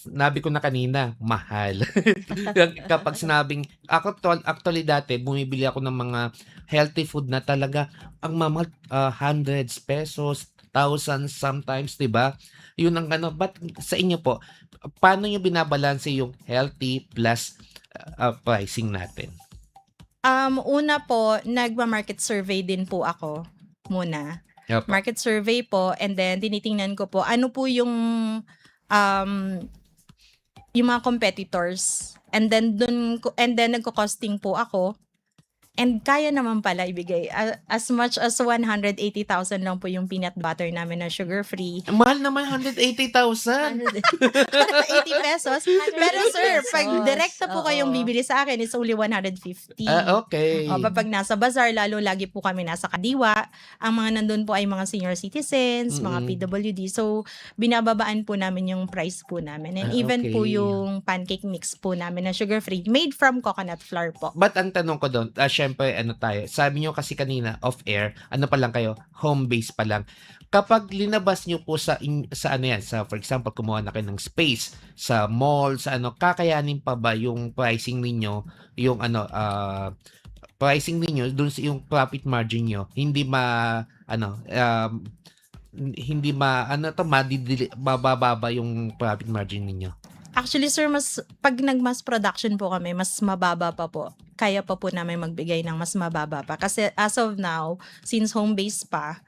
Nabi ko na kanina, mahal. Kapag sinabing actually dati bumibili ako ng mga healthy food na talaga ang mamahal, hundreds pesos, thousands sometimes, 'di ba? 'Yun ang ano, but sa inyo po, paano niyo binabalanse yung healthy plus, pricing natin? Una po, nagma-market survey din po ako muna. Opo. Market survey po, and then tinitingnan ko po ano po um, yung mga competitors. And then nagko-costing po ako. And kaya naman pala ibigay. As much as 180,000 lang po yung peanut butter namin na sugar-free. Ang mahal naman, 180,000. 80 pesos. Pero sir, pag direkta po kayong bibili sa akin, it's only 150. Okay. Kapag nasa bazaar, lagi po kami nasa Kadiwa. Ang mga nandun po ay mga senior citizens, mga PWD. So, binababaan po namin yung price po namin. And even po Okay. yung pancake mix po namin na sugar-free, made from coconut flour po. But ang tanong ko doon, syempre ano tayo, sabi niyo kasi kanina off-air, ano pa lang kayo, home base pa lang. Kapag linabas niyo po sa ano yan, sa for example, kumuha na kayo ng space sa mall, sa ano, kakayanin pa ba yung pricing ninyo, yung ano, pricing ninyo dun sa yung profit margin niyo, hindi ano, hindi ano to, mabababa yung profit margin ninyo? Actually, sir, pag nag-mass production po kami, mas mababa pa po. Kaya pa po namin magbigay ng mas mababa pa. Kasi as of now, since home-based pa,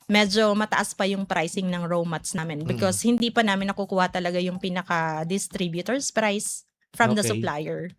medyo mataas pa yung pricing ng raw mats namin because hindi pa namin nakukuha talaga yung pinaka-distributor's price from the Okay. supplier.